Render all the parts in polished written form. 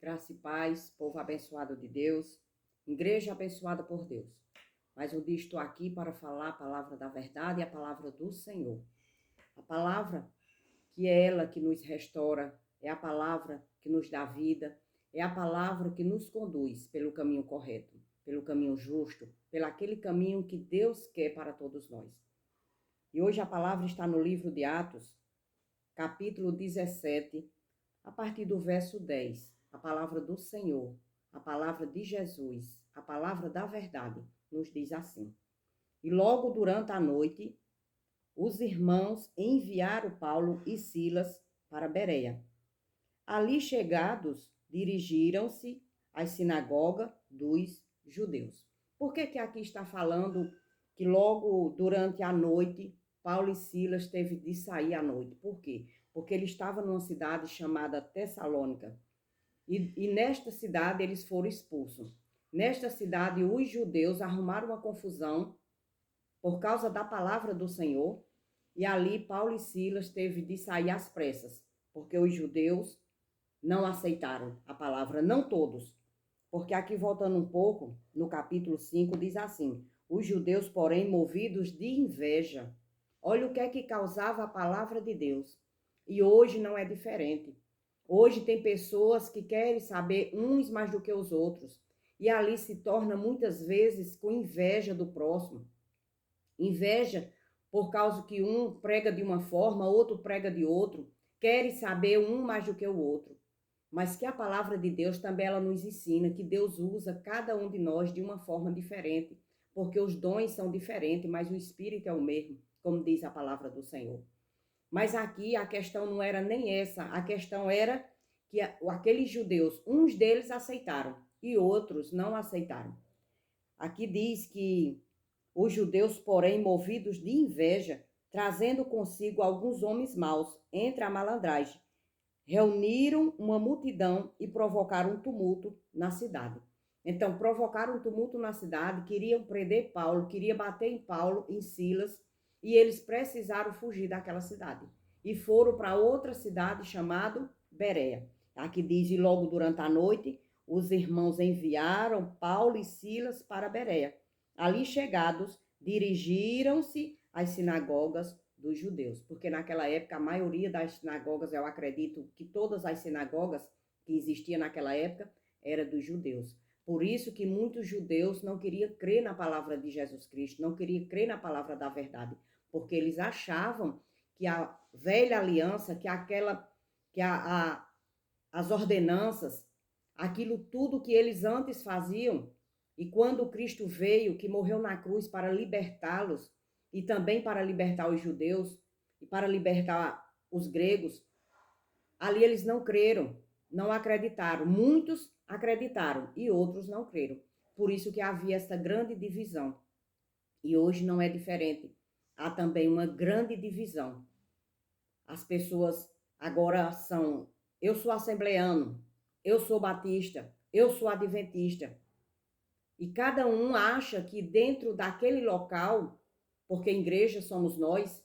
Graça e paz, povo abençoado de Deus, igreja abençoada por Deus. Mais um dia estou aqui para falar a palavra da verdade e a palavra do Senhor. A palavra que é ela que nos restaura, é a palavra que nos dá vida, é a palavra que nos conduz pelo caminho correto, pelo caminho justo, pelo aquele caminho que Deus quer para todos nós. E hoje a palavra está no livro de Atos, capítulo 17, a partir do verso 10. A palavra do Senhor, a palavra de Jesus, a palavra da verdade, nos diz assim: E logo durante a noite, os irmãos enviaram Paulo e Silas para Bereia. Ali chegados, dirigiram-se à sinagoga dos judeus. Por que aqui está falando que logo durante a noite, Paulo e Silas teve de sair à noite? Por quê? Porque ele estava numa cidade chamada Tessalônica. E nesta cidade eles foram expulsos. Nesta cidade, os judeus arrumaram uma confusão por causa da palavra do Senhor. E ali Paulo e Silas teve de sair às pressas, porque os judeus não aceitaram a palavra, não todos. Porque aqui, voltando um pouco, no capítulo 5, diz assim: os judeus, porém, movidos de inveja. Olha o que é que causava a palavra de Deus. E hoje não é diferente. Hoje tem pessoas que querem saber uns mais do que os outros. E ali se torna muitas vezes com inveja do próximo. Inveja por causa que um prega de uma forma, outro prega de outro. Querem saber um mais do que o outro. Mas que a palavra de Deus também ela nos ensina que Deus usa cada um de nós de uma forma diferente. Porque os dons são diferentes, mas o Espírito é o mesmo, como diz a palavra do Senhor. Mas aqui a questão não era nem essa, a questão era que aqueles judeus, uns deles aceitaram e outros não aceitaram. Aqui diz que os judeus, porém, movidos de inveja, trazendo consigo alguns homens maus entre a malandragem, reuniram uma multidão e provocaram um tumulto na cidade. Então, provocaram um tumulto na cidade, queriam prender Paulo, queriam bater em Paulo, em Silas, e eles precisaram fugir daquela cidade. E foram para outra cidade chamada Bereia. Aqui diz, e logo durante a noite, os irmãos enviaram Paulo e Silas para Bereia. Ali chegados, dirigiram-se às sinagogas dos judeus. Porque naquela época, a maioria das sinagogas, eu acredito que todas as sinagogas que existiam naquela época, era dos judeus. Por isso que muitos judeus não queriam crer na palavra de Jesus Cristo, não queriam crer na palavra da verdade, porque eles achavam que a velha aliança, as ordenanças, aquilo tudo que eles antes faziam, e quando Cristo veio, que morreu na cruz para libertá-los, e também para libertar os judeus, e para libertar os gregos, ali eles não creram, não acreditaram. Muitos acreditaram e outros não creram. Por isso que havia essa grande divisão. E hoje não é diferente. Há também uma grande divisão. As pessoas agora são: eu sou assembleano, eu sou batista, eu sou adventista. E cada um acha que dentro daquele local, porque igreja somos nós,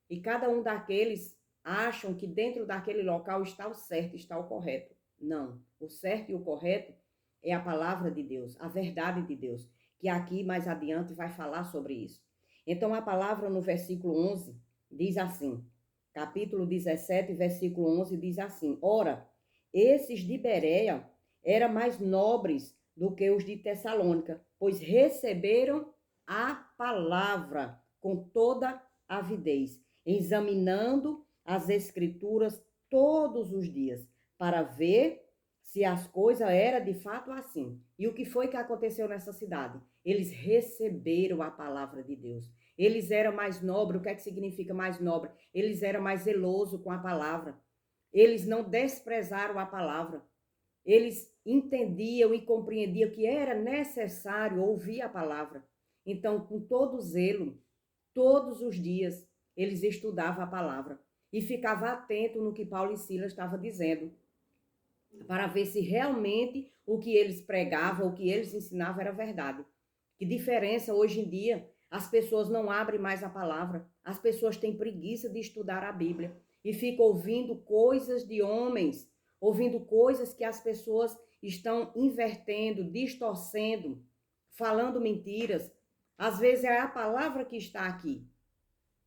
e cada um daqueles acham que dentro daquele local está o certo, está o correto. Não, o certo e o correto é a palavra de Deus, a verdade de Deus, que aqui mais adiante vai falar sobre isso. Então a palavra no versículo 11 diz assim, capítulo 17, versículo 11 diz assim: Ora, esses de Bereia eram mais nobres do que os de Tessalônica, pois receberam a palavra com toda avidez, examinando as escrituras todos os dias, para ver se as coisas eram de fato assim. E o que foi que aconteceu nessa cidade? Eles receberam a palavra de Deus. Eles eram mais nobres. O que é que significa mais nobre? Eles eram mais zelosos com a palavra. Eles não desprezaram a palavra. Eles entendiam e compreendiam que era necessário ouvir a palavra. Então, com todo zelo, todos os dias, eles estudavam a palavra e ficavam atentos no que Paulo e Silas estavam dizendo, para ver se realmente o que eles pregavam, o que eles ensinavam era verdade. Que diferença hoje em dia, as pessoas não abrem mais a palavra, as pessoas têm preguiça de estudar a Bíblia e ficam ouvindo coisas de homens, ouvindo coisas que as pessoas estão invertendo, distorcendo, falando mentiras. Às vezes é a palavra que está aqui,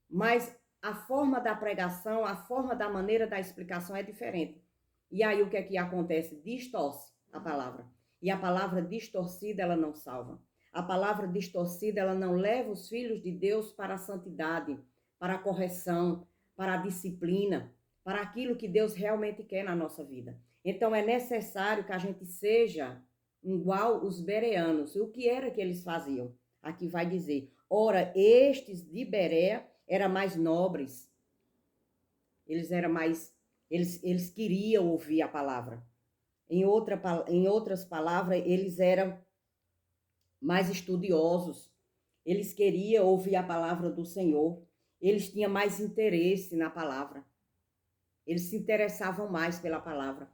mas a forma da pregação, a forma da maneira da explicação é diferente. E aí o que é que acontece? Distorce a palavra. E a palavra distorcida, ela não salva. A palavra distorcida, ela não leva os filhos de Deus para a santidade, para a correção, para a disciplina, para aquilo que Deus realmente quer na nossa vida. Então é necessário que a gente seja igual os bereanos. O que era que eles faziam? Aqui vai dizer: ora, estes de Berea eram mais nobres. Eles queriam ouvir a palavra. Em outras palavras, eles eram mais estudiosos. Eles queriam ouvir a palavra do Senhor. Eles tinham mais interesse na palavra. Eles se interessavam mais pela palavra.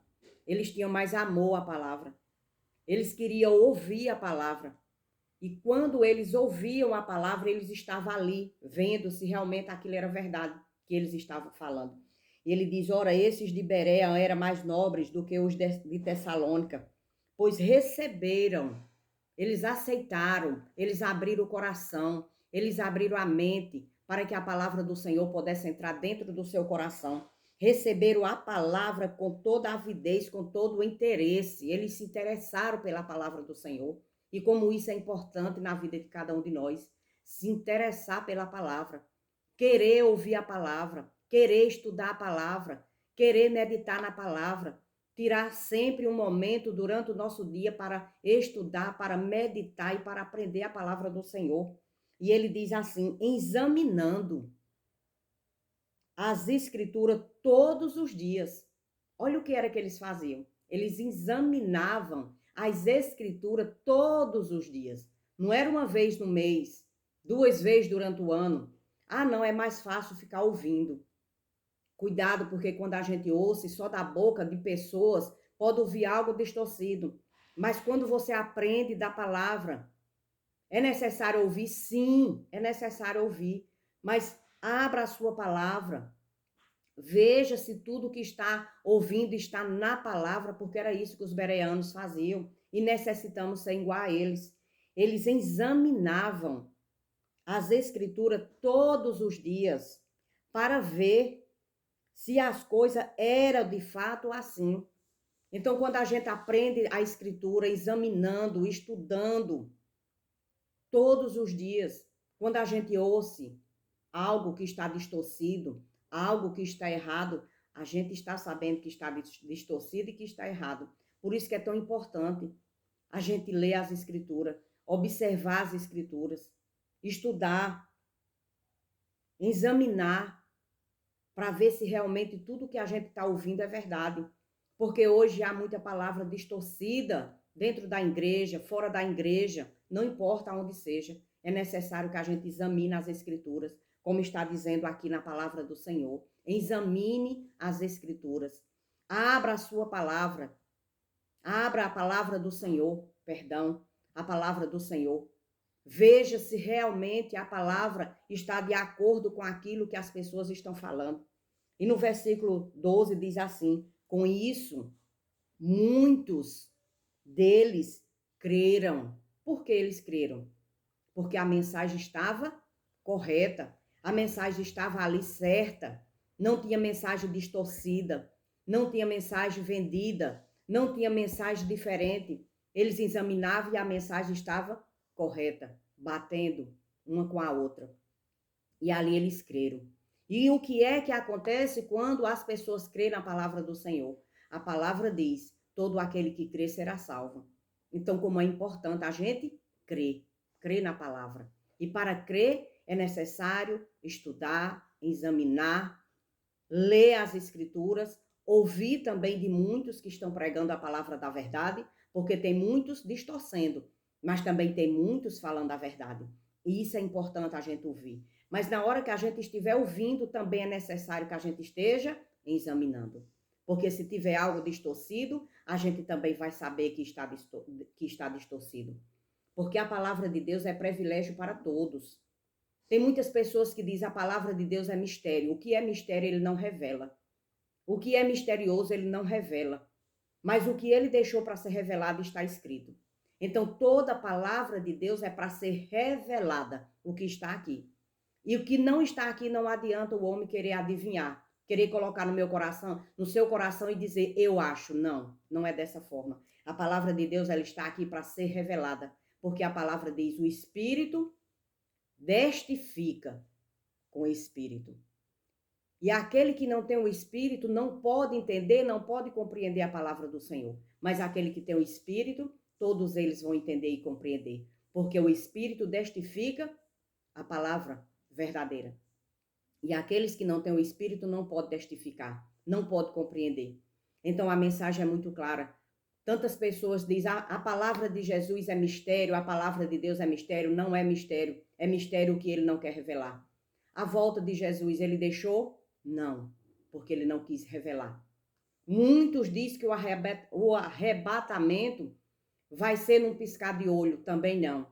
Eles tinham mais amor à palavra. Eles queriam ouvir a palavra. E quando eles ouviam a palavra, eles estavam ali, vendo se realmente aquilo era verdade que eles estavam falando. E ele diz: ora, esses de Berea eram mais nobres do que os de Tessalônica, pois receberam, eles aceitaram, eles abriram o coração, eles abriram a mente para que a palavra do Senhor pudesse entrar dentro do seu coração. Receberam a palavra com toda a avidez, com todo o interesse. Eles se interessaram pela palavra do Senhor. E como isso é importante na vida de cada um de nós, se interessar pela palavra, querer ouvir a palavra, querer estudar a palavra, querer meditar na palavra, tirar sempre um momento durante o nosso dia para estudar, para meditar e para aprender a palavra do Senhor. E ele diz assim: examinando as escrituras todos os dias. Olha o que era que eles faziam. Eles examinavam as escrituras todos os dias. Não era uma vez no mês, 2 vezes durante o ano. Ah, não, é mais fácil ficar ouvindo. Cuidado, porque quando a gente ouve só da boca de pessoas, pode ouvir algo distorcido. Mas quando você aprende da palavra, é necessário ouvir? Sim, é necessário ouvir. Mas abra a sua palavra. Veja se tudo que está ouvindo está na palavra, porque era isso que os bereanos faziam. E necessitamos ser igual a eles. Eles examinavam as escrituras todos os dias para ver se as coisas eram de fato assim. Então, quando a gente aprende a escritura, examinando, estudando todos os dias, quando a gente ouve algo que está distorcido, algo que está errado, a gente está sabendo que está distorcido e que está errado. Por isso que é tão importante a gente ler as escrituras, observar as escrituras, estudar, examinar, para ver se realmente tudo que a gente está ouvindo é verdade. Porque hoje há muita palavra distorcida dentro da igreja, fora da igreja, não importa onde seja. É necessário que a gente examine as escrituras, como está dizendo aqui na palavra do Senhor. Examine as escrituras. Abra a sua palavra. Abra a palavra do Senhor, perdão, a palavra do Senhor. Veja se realmente a palavra está de acordo com aquilo que as pessoas estão falando. E no versículo 12 diz assim: com isso, muitos deles creram. Por que eles creram? Porque a mensagem estava correta, a mensagem estava ali certa, não tinha mensagem distorcida, não tinha mensagem vendida, não tinha mensagem diferente. Eles examinavam e a mensagem estava correta, batendo uma com a outra. E ali eles creram. E o que é que acontece quando as pessoas creem na palavra do Senhor? A palavra diz: todo aquele que crê será salvo. Então, como é importante a gente crer na palavra. E para crer é necessário estudar, examinar, ler as escrituras, ouvir também de muitos que estão pregando a palavra da verdade, porque tem muitos distorcendo, mas também tem muitos falando a verdade. E isso é importante a gente ouvir. Mas na hora que a gente estiver ouvindo, também é necessário que a gente esteja examinando. Porque se tiver algo distorcido, a gente também vai saber que está distorcido. Porque a palavra de Deus é privilégio para todos. Tem muitas pessoas que dizem a palavra de Deus é mistério. O que é mistério, ele não revela. O que é misterioso, ele não revela. mas o que ele deixou para ser revelado está escrito. Então, toda a palavra de Deus é para ser revelada, o que está aqui. E o que não está aqui não adianta o homem querer adivinhar, querer colocar no meu coração, no seu coração e dizer eu acho. Não, não é dessa forma. A palavra de Deus ela está aqui para ser revelada, porque a palavra diz: o Espírito testifica com o Espírito. E aquele que não tem o Espírito não pode entender, não pode compreender a palavra do Senhor. Mas aquele que tem o Espírito, todos eles vão entender e compreender, porque o Espírito testifica a palavra verdadeira. E aqueles que não têm o Espírito não podem testificar, não podem compreender. Então a mensagem é muito clara. Tantas pessoas dizem, a palavra de Jesus é mistério, a palavra de Deus é mistério. Não é mistério o que ele não quer revelar. A volta de Jesus ele deixou? Não, porque ele não quis revelar. Muitos dizem que o arrebatamento vai ser num piscar de olho, também não.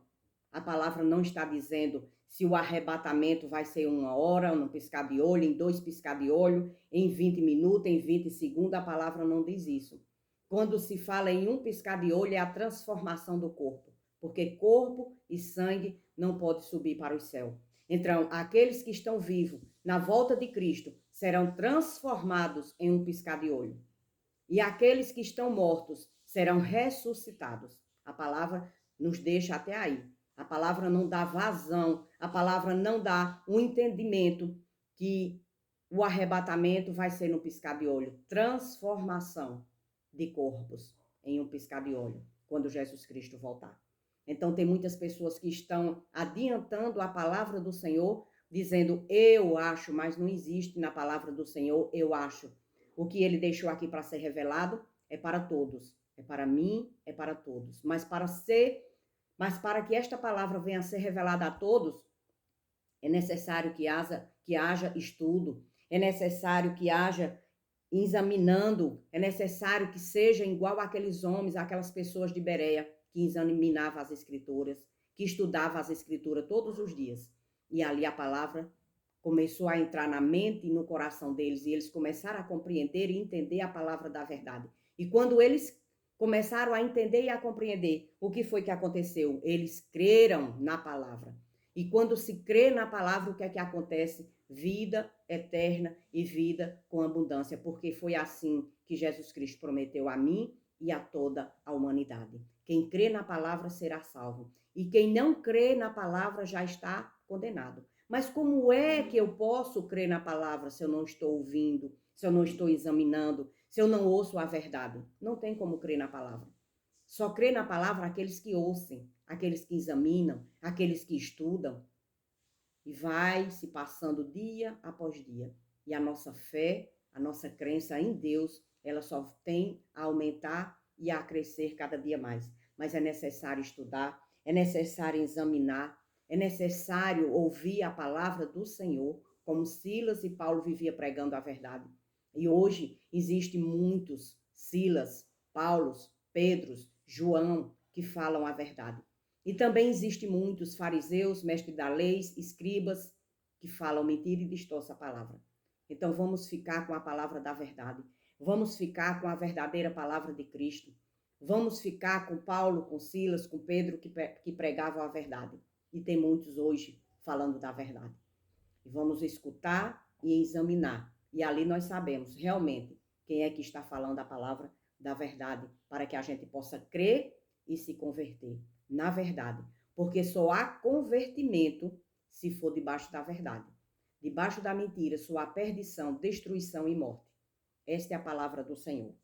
A palavra não está dizendo se o arrebatamento vai ser 1 hora, num piscar de olho, em 2 piscar de olho, em 20 minutos, em 20 segundos, a palavra não diz isso. Quando se fala em 1 piscar de olho, é a transformação do corpo, porque corpo e sangue não podem subir para o céu. Então, aqueles que estão vivos na volta de Cristo serão transformados em 1 piscar de olho. E aqueles que estão mortos serão ressuscitados. A palavra nos deixa até aí. A palavra não dá vazão, a palavra não dá um entendimento que o arrebatamento vai ser no piscar de olho. Transformação de corpos em um piscar de olho, quando Jesus Cristo voltar. Então tem muitas pessoas que estão adiantando a palavra do Senhor, dizendo eu acho, mas não existe na palavra do Senhor eu acho. O que ele deixou aqui para ser revelado é para todos, é para mim, é para todos. Mas para que esta palavra venha a ser revelada a todos, é necessário que haja estudo, é necessário que haja examinando, é necessário que seja igual àqueles homens, aquelas pessoas de Bereia, que examinavam as escrituras, que estudavam as escrituras todos os dias. E ali a palavra começou a entrar na mente e no coração deles, e eles começaram a compreender e entender a palavra da verdade. E quando eles começaram a entender e a compreender, o que foi que aconteceu? Eles creram na palavra. E quando se crê na palavra, o que é que acontece? Vida eterna e vida com abundância, porque foi assim que Jesus Cristo prometeu a mim e a toda a humanidade. Quem crê na palavra será salvo, e quem não crê na palavra já está condenado. Mas como é que eu posso crer na palavra se eu não estou ouvindo, se eu não estou examinando, se eu não ouço a verdade? Não tem como crer na palavra. Só crê na palavra aqueles que ouçam, aqueles que examinam, aqueles que estudam. E vai se passando dia após dia. E a nossa fé, a nossa crença em Deus, ela só tem a aumentar e a crescer cada dia mais. Mas é necessário estudar, é necessário examinar, é necessário ouvir a palavra do Senhor, como Silas e Paulo viviam pregando a verdade. E hoje existem muitos Silas, Paulos, Pedros, João, que falam a verdade. E também existem muitos fariseus, mestres da lei, escribas, que falam mentira e distorcem a palavra. Então vamos ficar com a palavra da verdade. Vamos ficar com a verdadeira palavra de Cristo. Vamos ficar com Paulo, com Silas, com Pedro, que pregavam a verdade. E tem muitos hoje falando da verdade. E vamos escutar e examinar. E ali nós sabemos realmente quem é que está falando a palavra da verdade, para que a gente possa crer e se converter na verdade. Porque só há convertimento se for debaixo da verdade. Debaixo da mentira só há perdição, destruição e morte. Esta é a palavra do Senhor.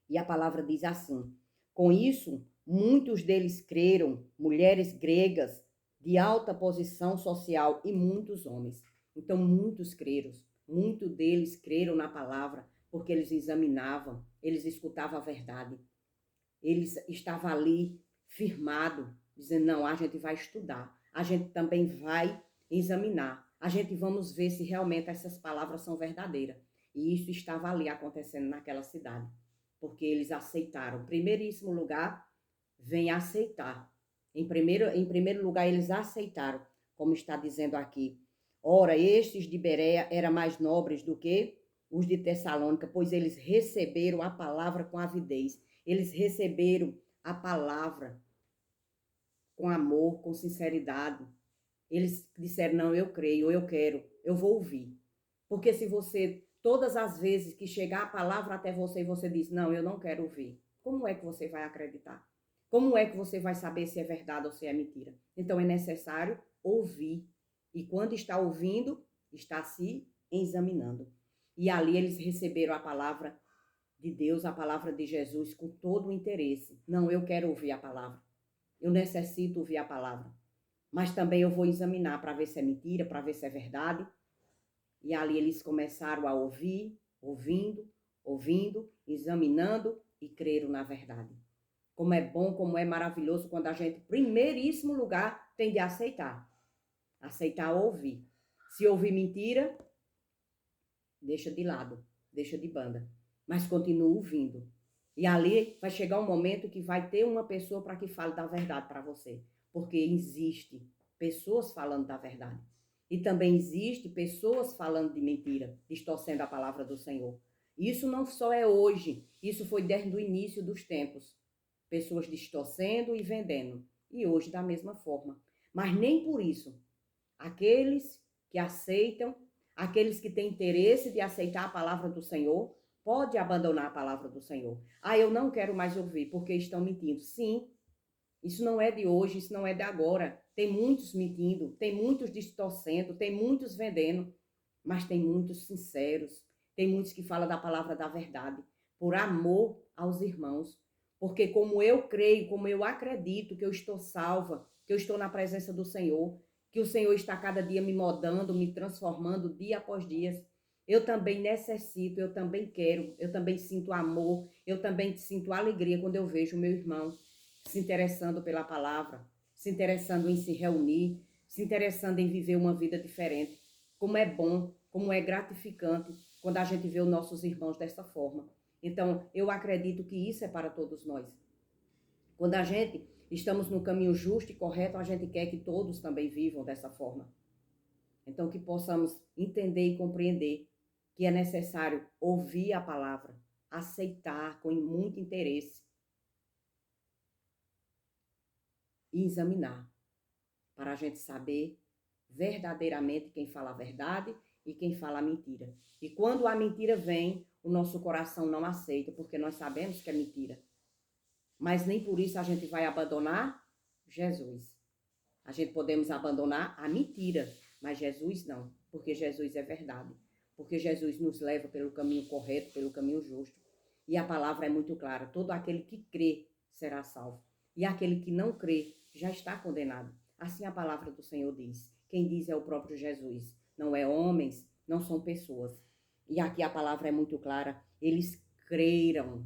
E a palavra diz assim: com isso, muitos deles creram, mulheres gregas de alta posição social e muitos homens. Então, muitos creram, muitos deles creram na palavra, porque eles examinavam, eles escutavam a verdade. Eles estavam ali firmado, dizendo, não, a gente vai estudar, a gente também vai examinar, a gente vamos ver se realmente essas palavras são verdadeiras. E isso estava ali acontecendo naquela cidade, porque eles aceitaram. Em primeiríssimo lugar, vem aceitar. Em primeiro lugar, eles aceitaram, como está dizendo aqui. Ora, estes de Bereia eram mais nobres do que os de Tessalônica, pois eles receberam a palavra com avidez. Eles receberam a palavra com amor, com sinceridade. Eles disseram, não, eu creio, eu quero, eu vou ouvir. Porque se você, todas as vezes que chegar a palavra até você e você diz, não, eu não quero ouvir, como é que você vai acreditar? Como é que você vai saber se é verdade ou se é mentira? Então é necessário ouvir. E quando está ouvindo, está se examinando. E ali eles receberam a palavra de Deus, a palavra de Jesus, com todo o interesse. Não, eu quero ouvir a palavra. Eu necessito ouvir a palavra. Mas também eu vou examinar para ver se é mentira, para ver se é verdade. E ali eles começaram a ouvir, ouvindo, examinando e creram na verdade. Como é bom, como é maravilhoso quando a gente, primeiríssimo lugar, tem de aceitar. Aceitar ouvir. Se ouvir mentira, deixa de lado, deixa de banda. Mas continua ouvindo. E ali vai chegar um momento que vai ter uma pessoa para que fale da verdade para você. Porque existe pessoas falando da verdade. E também existe pessoas falando de mentira, distorcendo a palavra do Senhor. Isso não só é hoje, isso foi desde o início dos tempos. Pessoas distorcendo e vendendo. E hoje da mesma forma. Mas nem por isso. Aqueles que aceitam, aqueles que têm interesse de aceitar a palavra do Senhor, pode abandonar a palavra do Senhor. Ah, eu não quero mais ouvir porque estão mentindo. Sim, isso não é de hoje, isso não é de agora. Tem muitos mentindo, tem muitos distorcendo, tem muitos vendendo, mas tem muitos sinceros, tem muitos que falam da palavra da verdade, por amor aos irmãos. Porque como eu creio, como eu acredito que eu estou salva, que eu estou na presença do Senhor, que o Senhor está cada dia me modando, me transformando dia após dia, eu também necessito, eu também quero, eu também sinto amor, eu também sinto alegria quando eu vejo o meu irmão se interessando pela palavra, se interessando em se reunir, se interessando em viver uma vida diferente. Como é bom, como é gratificante quando a gente vê os nossos irmãos dessa forma. Então, eu acredito que isso é para todos nós. Quando a gente estamos no caminho justo e correto, a gente quer que todos também vivam dessa forma. Então, que possamos entender e compreender que é necessário ouvir a palavra, aceitar com muito interesse e examinar, para a gente saber verdadeiramente quem fala a verdade e quem fala a mentira. E quando a mentira vem, o nosso coração não aceita, porque nós sabemos que é mentira. Mas nem por isso a gente vai abandonar Jesus. A gente podemos abandonar a mentira, mas Jesus não, porque Jesus é verdade. Porque Jesus nos leva pelo caminho correto, pelo caminho justo. E a palavra é muito clara, todo aquele que crê será salvo. E aquele que não crê já está condenado. Assim a palavra do Senhor diz. Quem diz é o próprio Jesus. Não é homens, não são pessoas. E aqui a palavra é muito clara. Eles creram.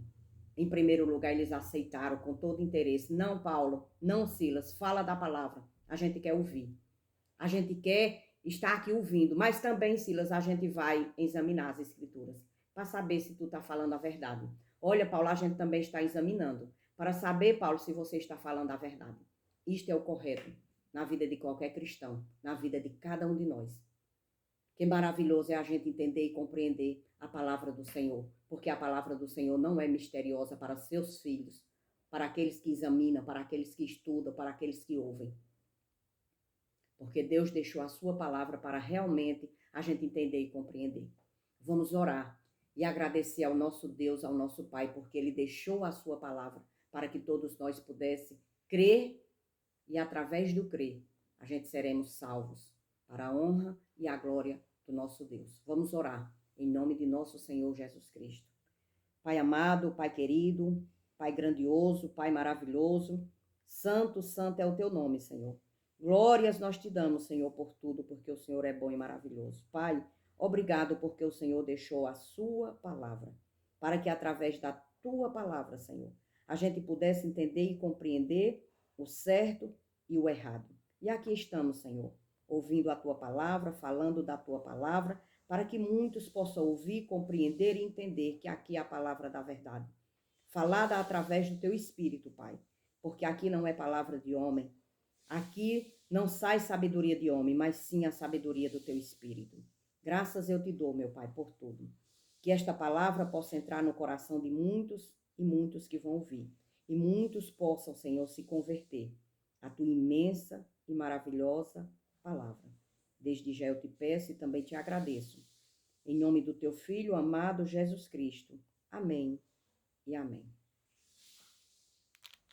Em primeiro lugar, eles aceitaram com todo interesse. Não, Paulo, não, Silas, fala da palavra. A gente quer ouvir. A gente quer estar aqui ouvindo. Mas também, Silas, a gente vai examinar as escrituras para saber se tu está falando a verdade. Olha, Paulo, a gente também está examinando para saber, Paulo, se você está falando a verdade. Isto é o correto na vida de qualquer cristão, na vida de cada um de nós. Que maravilhoso é a gente entender e compreender a palavra do Senhor, porque a palavra do Senhor não é misteriosa para seus filhos, para aqueles que examinam, para aqueles que estudam, para aqueles que ouvem. Porque Deus deixou a sua palavra para realmente a gente entender e compreender. Vamos orar e agradecer ao nosso Deus, ao nosso Pai, porque Ele deixou a sua palavra para que todos nós pudéssemos crer e através do crer a gente seremos salvos para a honra e a glória do nosso Deus. Vamos orar em nome de nosso Senhor Jesus Cristo. Pai amado, Pai querido, Pai grandioso, Pai maravilhoso, santo, santo é o teu nome, Senhor. Glórias nós te damos, Senhor, por tudo, porque o Senhor é bom e maravilhoso. Pai, obrigado porque o Senhor deixou a sua palavra, para que através da tua palavra, Senhor, a gente pudesse entender e compreender o certo e o errado. E aqui estamos, Senhor, ouvindo a tua palavra, falando da tua palavra, para que muitos possam ouvir, compreender e entender que aqui é a palavra da verdade, falada através do teu Espírito, Pai, porque aqui não é palavra de homem, aqui não sai sabedoria de homem, mas sim a sabedoria do teu Espírito. Graças eu te dou, meu Pai, por tudo. Que esta palavra possa entrar no coração de muitos e muitos que vão ouvir. E muitos possam, Senhor, se converter à tua imensa e maravilhosa palavra. Desde já eu te peço e também te agradeço. Em nome do teu Filho amado Jesus Cristo. Amém e amém.